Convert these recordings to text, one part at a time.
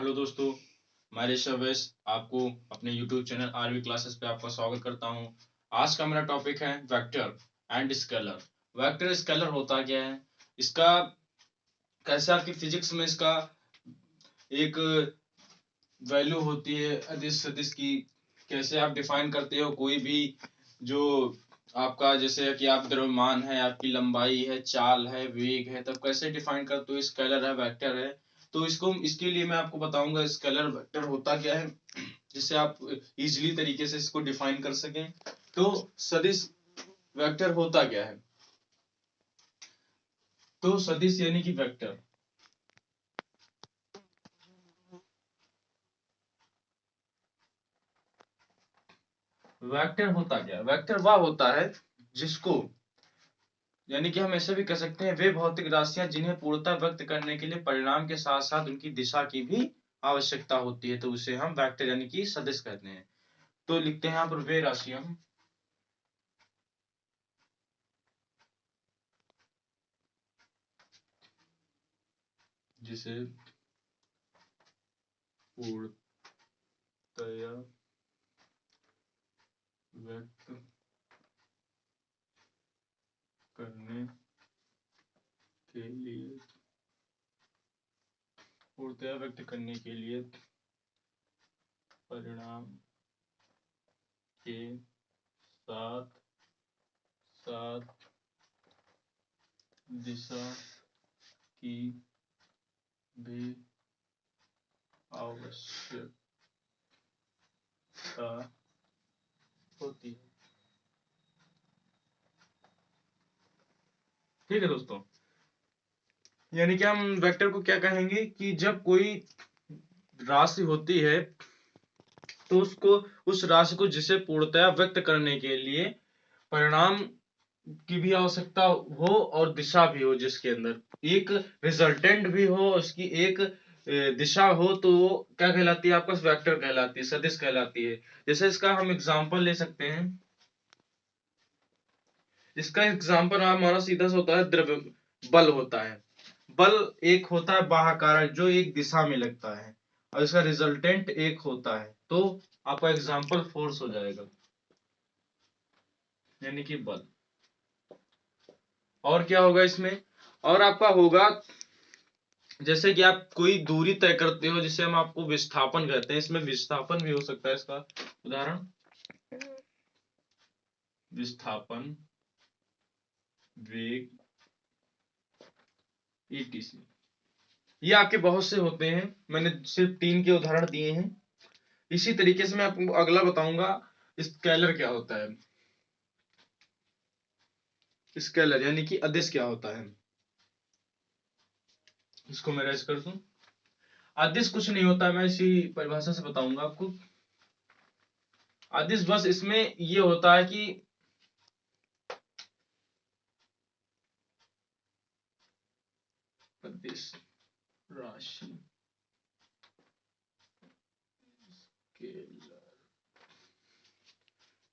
Hello दोस्तों, मैं ऋषभ वैस आपको अपने YouTube चैनल आरवी क्लासेस पे आपका स्वागत करता हूं। आज का मेरा टॉपिक है vector and scalar. Vector scalar होता क्या है, इसका कैसे आपकी फिजिक्स में इसका एक वैल्यू होती है अदिश सदिश की, कैसे आप डिफाइन करते हो कोई भी जो आपका, जैसे कि आप द्रव्यमान है, आपकी लंबाई है, चाल है, वेग है, तब कैसे डिफाइन करते हो स्केलर है, वेक्टर है। तो इसके लिए मैं आपको बताऊंगा स्केलर वेक्टर होता क्या है, जिससे आप इजीली तरीके से इसको डिफाइन कर सकें। तो सदिश वेक्टर होता क्या है, तो सदिश यानी कि वेक्टर, वेक्टर होता क्या है? वेक्टर वह होता है जिसको, यानी कि हम ऐसे भी कह सकते हैं, वे भौतिक राशियां जिन्हें पूर्णतः व्यक्त करने के लिए परिणाम के साथ साथ उनकी दिशा की भी आवश्यकता होती है, तो उसे हम वेक्टर यानी कि सदिश कहते हैं। तो लिखते हैं यहाँ पर वे राशियां जिसे पूर्णतया व्यक्त करने के लिए, पूर्णतया व्यक्त करने के लिए परिणाम के साथ साथ दिशा की भी आवश्यकता होती है। ठीक है दोस्तों, यानी कि हम वेक्टर को क्या कहेंगे कि जब कोई राशि होती है तो उसको, उस राशि को जिसे पूर्णतया व्यक्त करने के लिए परिणाम की भी आवश्यकता हो और दिशा भी हो, जिसके अंदर एक रिजल्टेंट भी हो, उसकी एक दिशा हो, तो वो क्या कहलाती है? आपका वेक्टर कहलाती है, सदिश कहलाती है। जैसे इसका हम एग्जांपल ले सकते हैं। इसका एग्जांपल हमारा सीधा सा होता है द्रव्य बल होता है। बल एक होता है बाह्य कारक जो एक दिशा में लगता है, और इसका रिजल्टेंट एक होता है, तो आपका एग्जांपल फोर्स हो जाएगा, यानी कि बल। और क्या होगा इसमें? और आपका होगा, जैसे कि आप कोई दूरी तय करते हो जिसे हम आपको विस्थापन कहते हैं, इसमें विस्थापन भी हो सकता है। इसका उदाहरण विस्थापन, वेग, ईटीसी, ये आपके बहुत से होते हैं, मैंने सिर्फ 3 के उदाहरण दिए हैं। इसी तरीके से मैं आपको अगला बताऊंगा स्केलर क्या होता है। स्केलर यानी कि अदिश क्या होता है, इसको मैं रेज कर दूं। अदिश कुछ नहीं होता, मैं इसी परिभाषा से बताऊंगा आपको। अदिश बस इसमें ये होता है कि अदिश राशि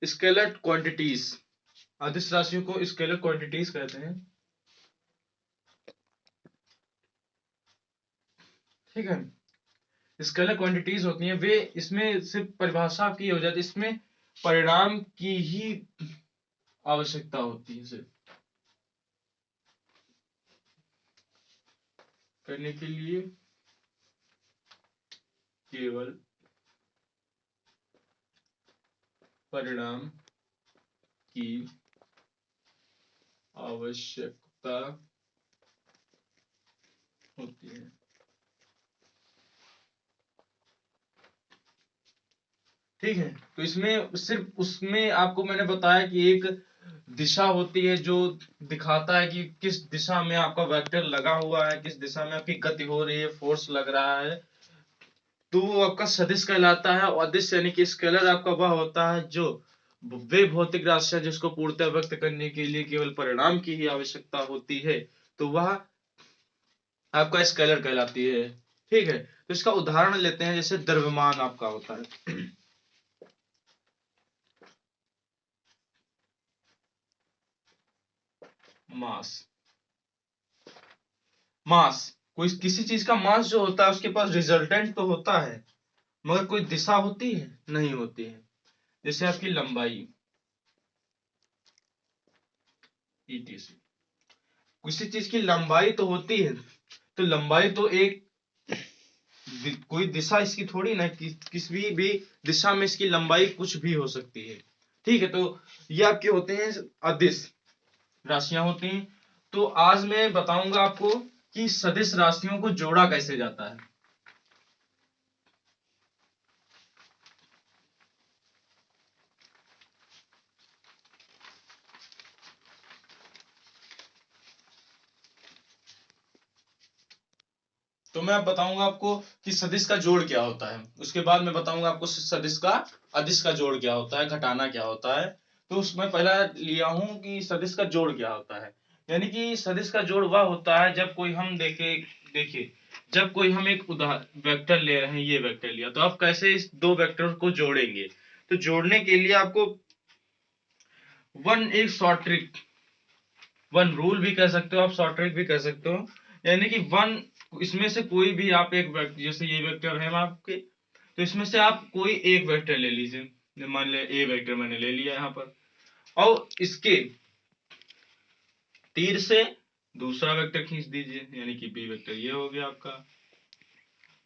स्केलर क्वांटिटीज, अदिश राशियों को स्केलर क्वांटिटीज कहते हैं। ठीक है, स्केलर क्वांटिटीज होती हैं, वे इसमें सिर्फ परिभाषा की हो जाती है, इसमें परिणाम की ही आवश्यकता होती है सिर्फ करने के लिए, केवल परिणाम की आवश्यकता होती है। ठीक है, तो इसमें सिर्फ उसमें आपको मैंने बताया कि एक दिशा होती है जो दिखाता है कि किस दिशा में आपका वेक्टर लगा हुआ है, किस दिशा में आपकी गति हो रही है, फोर्स लग रहा है, तो वो आपका सदिश कहलाता है। और अदिश यानी कि स्केलर आपका वह होता है जो वे भौतिक राशियां जिसको पूर्णतः व्यक्त करने के लिए केवल परिणाम की ही आवश्यकता होती है, तो वह आपका स्केलर कहलाती है। ठीक है, तो इसका उदाहरण लेते हैं, जैसे द्रव्यमान आपका होता है मास। मास कोई किसी चीज का मास जो होता है उसके पास रिजल्टेंट तो होता है, मगर कोई दिशा होती है? नहीं होती है। जैसे आपकी लंबाई ETC, किसी चीज की लंबाई तो होती है, तो लंबाई तो एक कोई दिशा इसकी थोड़ी ना, किसी भी दिशा में इसकी लंबाई कुछ भी हो सकती है। ठीक है, तो ये आपके होते हैं अदिश राशियां होती हैं। तो आज मैं बताऊंगा आपको कि सदिश राशियों को जोड़ा कैसे जाता है। तो मैं अब बताऊंगा आपको कि सदिश का जोड़ क्या होता है, उसके बाद मैं बताऊंगा आपको सदिश का अदिश का जोड़ क्या होता है, घटाना क्या होता है। तो उसमें पहला लिया हूं कि सदिश का जोड़ क्या होता है। यानी कि सदिश का जोड़ वह होता है जब कोई हम देखिए जब कोई हम एक उदाहरण वेक्टर ले रहे हैं, ये वेक्टर लिया, तो आप कैसे इस दो वेक्टर को जोड़ेंगे। तो जोड़ने के लिए आपको एक शॉर्ट ट्रिक, वन रूल भी कह सकते हो आप, शॉर्ट ट्रिक भी कह सकते हो। यानी कि इसमें से कोई भी आप एक वेक्टर, जैसे ये वेक्टर है आपके, तो इसमें से आप कोई एक वेक्टर ले लीजिए। मान ले ए वेक्टर मैंने ले लिया यहाँ पर, और इसके तीर से दूसरा वेक्टर खींच दीजिए, यानी कि बी वेक्टर ये हो गया आपका।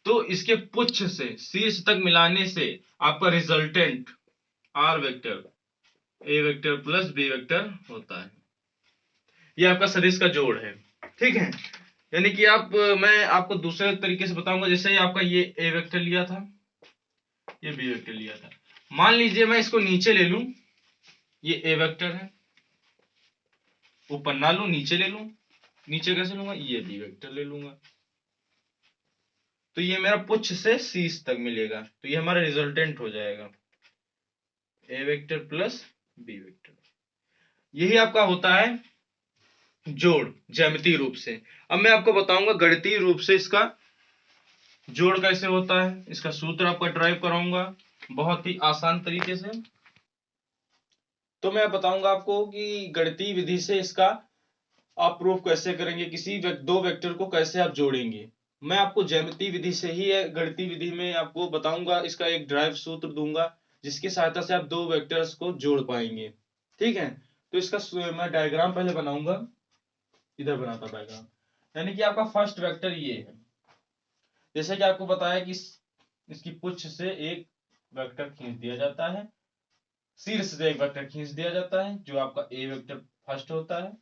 तो इसके पुच्छ से शीर्ष तक मिलाने से आपका resultant R vector A vector plus B vector होता है। ये आपका सदिश का जोड़ है। ठीक है, यानी कि मैं आपको दूसरे तरीके से बताऊंगा। जैसे आपका ये ए वेक्टर लिया था, ये बी वेक्टर लिया था, मान लीजिए मैं इसको नीचे ले लूं, ये ए वेक्टर है, ऊपर ना लूं नीचे ले लूं, नीचे कैसे लूंगा, ये बी वेक्टर ले लूंगा, तो ये मेरा पुच्छ से शीर्ष तक मिलेगा, तो ये हमारा रिजल्टेंट हो जाएगा ए वेक्टर प्लस बी वेक्टर। यही आपका होता है जोड़ ज्यामितीय रूप से। अब मैं आपको बताऊंगा गणितीय रूप से इसका जोड़ कैसे होता है, इसका सूत्र आपका ड्राइव कराऊंगा बहुत ही आसान तरीके से। तो मैं बताऊंगा आपको कि गणितीय विधि से इसका आप प्रूफ कैसे करेंगे, किसी दो वेक्टर को कैसे आप जोड़ेंगे। मैं आपको ज्यामितीय विधि से ही गणितीय विधि में आपको बताऊंगा, इसका एक ड्राइव सूत्र दूंगा जिसकी सहायता से आप दो वेक्टर्स को जोड़ पाएंगे। ठीक है, तो इसका मैं डायग्राम पहले बनाऊंगा, इधर बनाता डायग्राम। यानी कि आपका फर्स्ट वेक्टर ये है, जैसे कि आपको बताया कि इसकी पुच्छ से एक वेक्टर खींच दिया जाता है, शीर्ष से एक वेक्टर खींच दिया जाता है, जो आपका ए वेक्टर फर्स्ट होता है,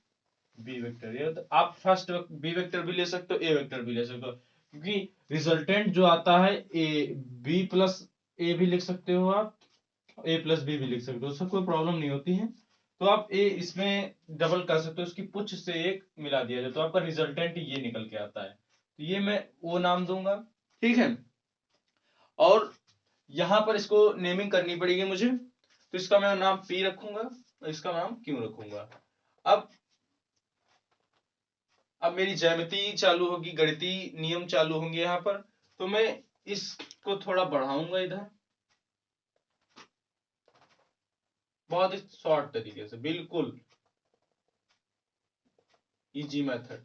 बी वेक्टर ये होता है। आप फर्स्ट बी वेक्टर भी ले सकते हो, ए वेक्टर भी ले सकते हो, क्योंकि रिजल्टेंट जो आता है ए बी प्लस ए भी लिख सकते हो आप, ए प्लस बी भी लिख सकते हो, उससे कोई प्रॉब्लम नहीं होती है। तो आप ए इसमें डबल कर सकते हो, उसकी पुच्छ से एक मिला दिया जाए तो आपका रिजल्टेंट ये निकल के आता है, तो ये मैं वो नाम दूंगा। ठीक है, और यहां पर इसको नेमिंग करनी पड़ेगी मुझे, तो इसका मैं नाम पी रखूंगा, इसका नाम क्यों रखूंगा। अब मेरी ज्यामिति चालू होगी, गणितीय नियम चालू होंगे यहाँ पर। तो मैं इसको थोड़ा बढ़ाऊंगा इधर, बहुत ही शॉर्ट तरीके से, बिल्कुल इजी मेथड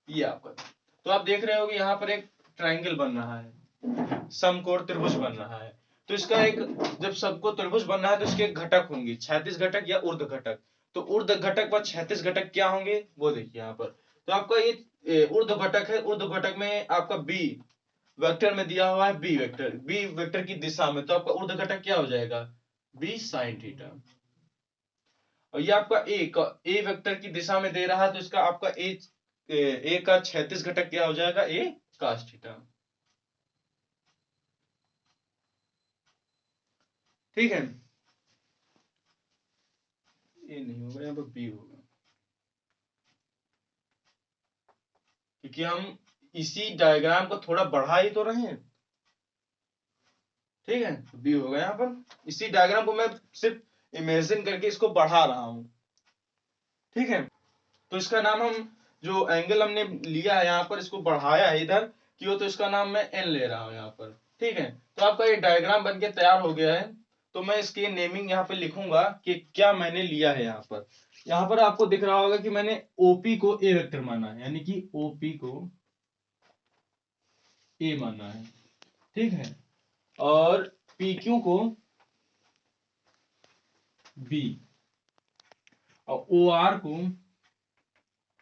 ये आपका। तो आप देख रहे हो कि यहाँ पर एक ट्राइंगल बन रहा है, समकोण त्रिभुज बन रहा है। तो इसका एक, जब सबको त्रिभुज बनना है तो इसके घटक होंगे, क्षैतिज घटक या ऊर्ध्व घटक। तो ऊर्ध्व घटक व क्षैतिज घटक क्या होंगे वो देखिए यहाँ पर। तो आपका ये ऊर्ध्व घटक है, ऊर्ध्व घटक में आपका बी वेक्टर में दिया हुआ है, बी वेक्टर की दिशा में, तो आपका ऊर्ध्व घटक क्या हो जाएगा, बी साइन थीटा। और ये आपका ए वेक्टर की दिशा में दे रहा है, तो इसका आपका ए का क्षैतिज घटक क्या हो जाएगा, ए cos थीटा। ठीक है, ए नहीं होगा, यहाँ पर बी होगा, क्योंकि हम इसी डायग्राम को थोड़ा बढ़ा ही तो रहे हैं। ठीक है, बी होगा यहाँ पर, इसी डायग्राम को मैं सिर्फ इमेजिन करके इसको बढ़ा रहा हूं। ठीक है, तो इसका नाम हम जो एंगल हमने लिया है यहाँ पर, इसको बढ़ाया है इधर क्यों, तो इसका नाम मैं एन ले रहा हूं यहाँ पर। ठीक है, तो आपका ये डायग्राम बन के तैयार हो गया है। तो मैं इसकी नेमिंग यहाँ पे लिखूंगा कि क्या मैंने लिया है। यहाँ पर आपको दिख रहा होगा कि मैंने ओपी को ए वेक्टर माना है, यानी कि ओपी को ए माना है, ठीक है, और पीक्यू को बी, और ओ आर को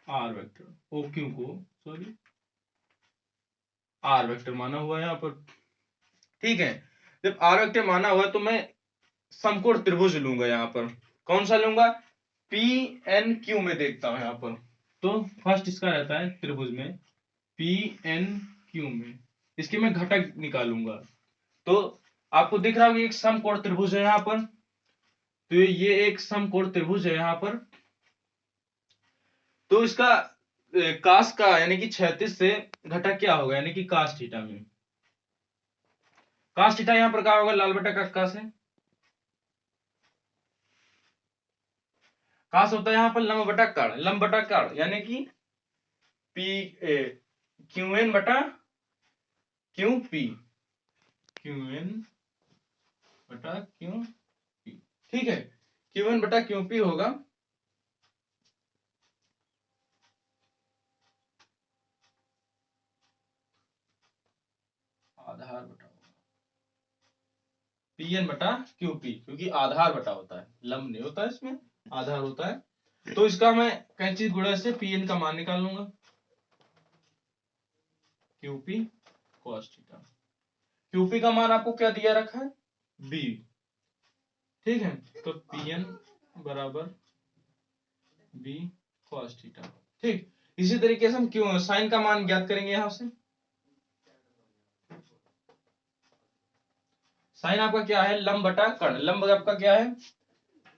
आर वेक्टर, ओ क्यू को सॉरी आर वेक्टर माना हुआ है यहाँ पर, ठीक है। जब आर वेक्टर माना हुआ है तो मैं समकोण त्रिभुज लूंगा। यहाँ पर कौन सा लूंगा? पी एन क्यू में देखता हूं यहाँ पर। तो फर्स्ट इसका रहता है त्रिभुज में पी एन क्यू में, इसके मैं घटक निकालूंगा। तो आपको दिख रहा होगा एक समकोण त्रिभुज है यहाँ पर, तो ये एक समकोण त्रिभुज है यहाँ पर। तो इसका कास का यानी कि क्षैतिज से घटक क्या होगा, यानी कि कास थीटा में। कास थीटा यहाँ पर क्या होगा? लाल बटा का से कास होता है यहाँ पर लंब बटा कर्ण, लंब बटा कर्ण यानी कि पी क्यू एन बटा क्यू पी, क्यू एन बटा क्यू पी, ठीक है। क्यू एन बटा क्यू पी होगा आधार बटा पी एन बटा क्यू पी, क्योंकि आधार बटा होता है, लंब नहीं होता है, इसमें आधार होता है। तो इसका मैं कैंची गुणा से पी एन का मान निकाल लूंगा, Q P cos theta. Q P का मान आपको क्या दिया रखा है? बी, ठीक है। तो पी एन बराबर बी कॉस थीटा, ठीक। इसी तरीके से हम क्यों साइन का मान ज्ञात करेंगे। यहां से साइन आपका क्या है? लंब बटा कर्ण, लंब आपका क्या है?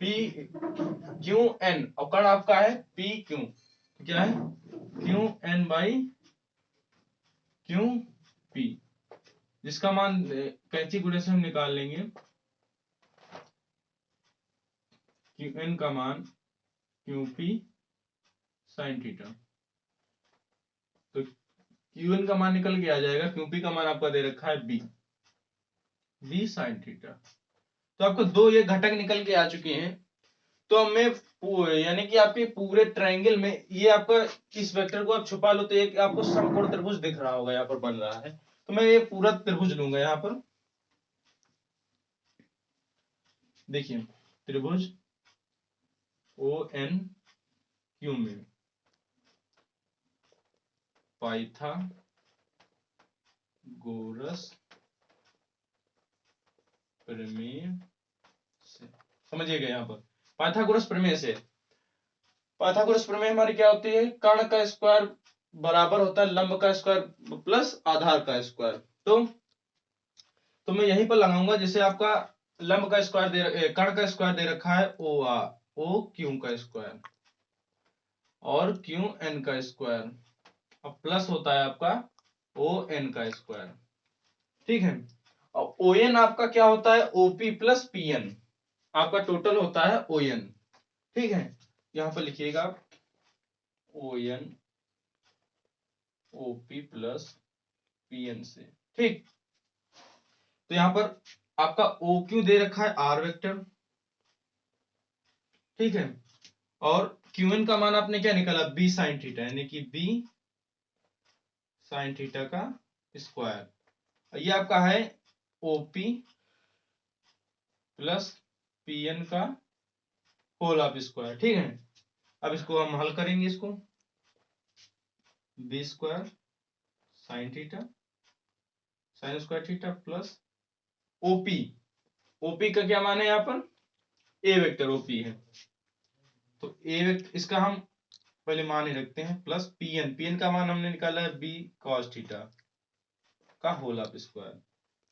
पी क्यू एन, और कर्ण आपका है पी क्यू, तो क्या है? Q N by Q P, जिसका मान कैंची गुणे से हम निकाल लेंगे। क्यू एन का मान क्यू पी साइन थीटा, तो क्यू एन का मान निकल के आ जाएगा, क्यू पी का मान आपका दे रखा है बी, बी साइन थीटा। तो आपको दो ये घटक निकल के आ चुके हैं। तो अब मैं यानी कि आपके पूरे ट्रायंगल में ये आपका इस वेक्टर को आप छुपा लो तो एक आपको समकोण त्रिभुज दिख रहा होगा, यहाँ पर बन रहा है। तो मैं ये पूरा त्रिभुज लूंगा। यहाँ पर देखिए त्रिभुज ओ एन क्यू में पाइथागोरस प्रमेय से, समझिएगा यहाँ पर पाइथागोरस प्रमेय से। पाइथागोरस प्रमेय हमारी क्या होती है? कर्ण का स्क्वायर बराबर होता है लंब का स्क्वायर प्लस आधार का स्क्वायर। तो मैं यहीं पर लगाऊंगा, जैसे आपका लंब का स्क्वायर कर्ण का स्क्वायर दे रखा है ओ आर, ओ क्यू का स्क्वायर और क्यू एन का स्क्वायर, और प्लस होता है आपका ओ एन का स्क्वायर, ठीक है। और ओ एन आपका क्या होता है? ओपी प्लस पी एन, आपका टोटल होता है ओ एन, ठीक है। यहां पर लिखिएगा O N OP plus P N से, ठीक। तो यहां पर आपका ओ क्यू दे रखा है आर वेक्टर, ठीक है, और क्यू एन का मान आपने क्या निकाला? बी साइन थीटा, यानी कि बी साइन थीटा का स्क्वायर। ये आपका है ओपी प्लस पी एन का होल ऑफ स्क्वायर, ठीक है। अब इसको हम हल करेंगे, इसको B square sine theta sine square theta plus OP, OP का क्या मान है? यहाँ पर ए वेक्टर ओपी है, तो ए वेक्टर इसका हम पहले मान ही रखते हैं, प्लस पीएन, पीएन का मान हमने निकाला है बी कॉस थीटा का होल ऑफ स्क्वायर।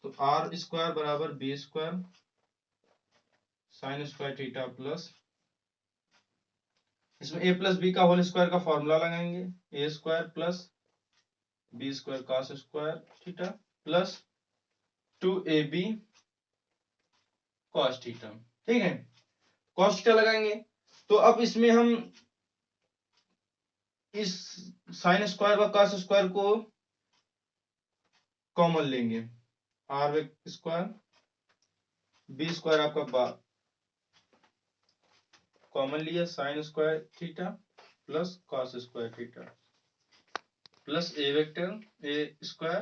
तो आर स्क्वायर बराबर B square sine square theta plus, इसमें ए प्लस बी का होल स्क्वायर का फॉर्मूला लगाएंगे, A square plus B square cos square theta plus 2ab cos theta, ठीक है। Cos theta लगाएंगे, तो अब इसमें हम इस साइन स्क्वायर व कॉस स्क्वायर को कॉमन लेंगे, आर स्क्वायर बी स्क्वायर आपका कॉमन लिया sign square theta plus cos square theta plus A vector A square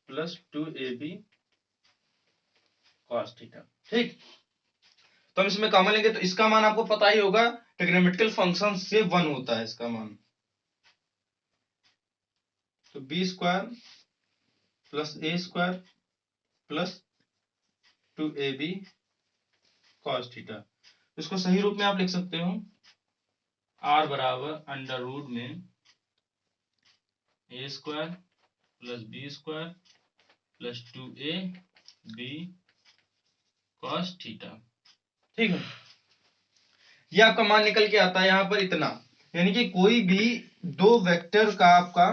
plus 2ab cos theta. ठीक, तो हम इसमें कॉमन लेंगे तो इसका मान आपको पता ही होगा, ट्रिग्नोमेट्रिकल फंक्शन से 1 होता है इसका मान। तो B square plus A square plus 2ab cos theta. इसको सही रूप में आप लिख सकते हो r बराबर अंडर रूट में A square plus B square plus 2ab cos theta. ठीक है, ये आपका मान निकल के आता है यहां पर इतना, यानी कि कोई भी दो वेक्टर का आपका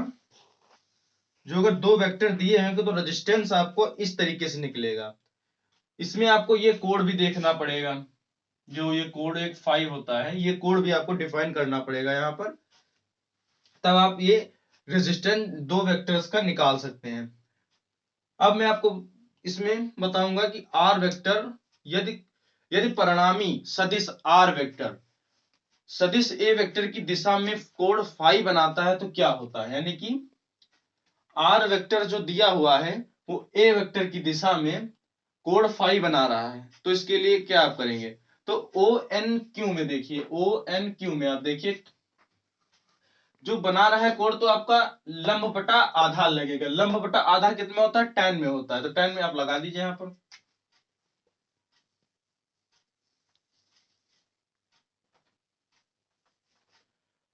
जो अगर दो वेक्टर दिए हैं तो रेजिस्टेंस आपको इस तरीके से निकलेगा। इसमें आपको ये कोड भी देखना पड़ेगा, जो ये कोड एक 5 होता है, ये कोड भी आपको डिफाइन करना पड़ेगा यहाँ पर, तब आप ये रेजिस्टेंस दो वेक्टर्स का निकाल सकते हैं। अब मैं आपको इसमें बताऊंगा कि आर वेक्टर यदि यदि परिणामी सदिश आर वेक्टर सदिश ए वेक्टर की दिशा में कोण फाई बनाता है तो क्या होता है, यानी कि आर वेक्टर जो दिया हुआ है वो ए वेक्टर की दिशा में कोण फाई बना रहा है, तो इसके लिए क्या आप करेंगे, तो ओ एन क्यू में देखिए, ओ एन क्यू में आप देखिए जो बना रहा है कोण, तो आपका लंब बटा आधा लगेगा। लंब बटा आधा कितना होता है, 10 में होता है, तो 10 में आप लगा दीजिए यहां पर।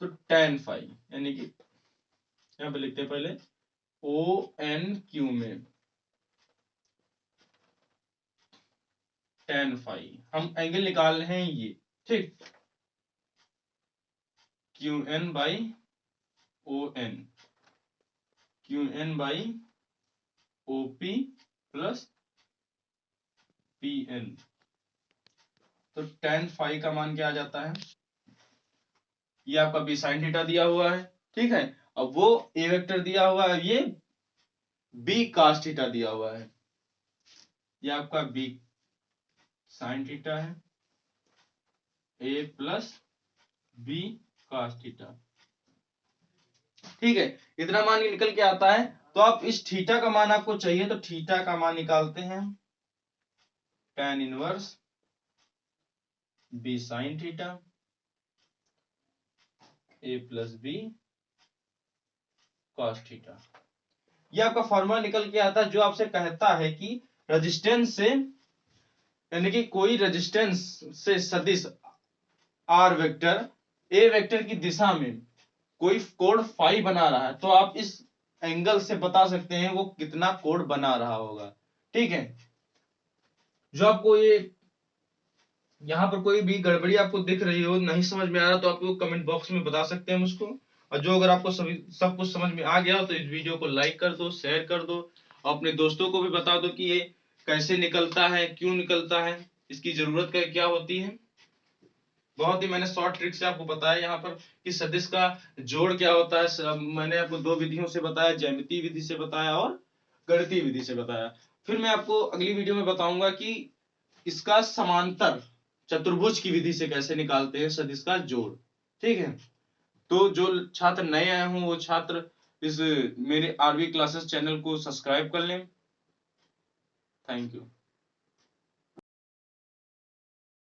तो tan फाई, यानी कि यहां पर लिखते हैं पहले ओ एन क्यू में tan फाई, हम एंगल निकाल रहे हैं ये। ठीक, Q N by O N, Q N by O P plus P N. तो tan फाई का मान क्या आ जाता है, ये आपका बी साइन थीटा दिया हुआ है। ठीक है, अब वो ए वेक्टर दिया हुआ है, ये बी cos थीटा दिया हुआ है, ये आपका बी साइन थीटा है, ए प्लस बी cos थीटा। ठीक है, इतना मान निकल के आता है, तो आप इस थीटा का मान आपको चाहिए तो थीटा का मान निकालते हैं, tan inverse B sine theta A plus B cos theta. ये आपका फॉर्मूला निकल के आता है जो आपसे कहता है कि रेजिस्टेंस से, यानी कि कोई रेजिस्टेंस से सदिश आर वेक्टर ए वेक्टर की दिशा में कोई कोण फाई बना रहा है, तो आप इस एंगल से बता सकते हैं वो कितना कोण बना रहा होगा। ठीक है, जो आपको ये यहाँ पर कोई भी गड़बड़ी आपको दिख रही हो, नहीं समझ में आ रहा, तो आप लोग कमेंट बॉक्स में बता सकते हैं मुझको। और जो अगर आपको सभी सब कुछ समझ में आ गया हो तो इस वीडियो को लाइक कर दो, शेयर कर दो, अपने दोस्तों को भी बता दो कि ये कैसे निकलता है, क्यों निकलता है, इसकी जरूरत क्या होती है। बहुत ही मैंने शॉर्ट ट्रिक से आपको बताया यहाँ पर कि सदिश का जोड़ क्या होता है। मैंने आपको दो विधियों से बताया, ज्यामितीय विधि से बताया और गणितीय विधि से बताया। फिर मैं आपको अगली वीडियो में बताऊंगा कि इसका समांतर चतुर्भुज की विधि से कैसे निकालते हैं सदिश का जोड़। ठीक है, तो जो छात्र नए आए हों वो छात्र इस मेरे आरवी क्लासेस चैनल को सब्सक्राइब कर लें। Thank you.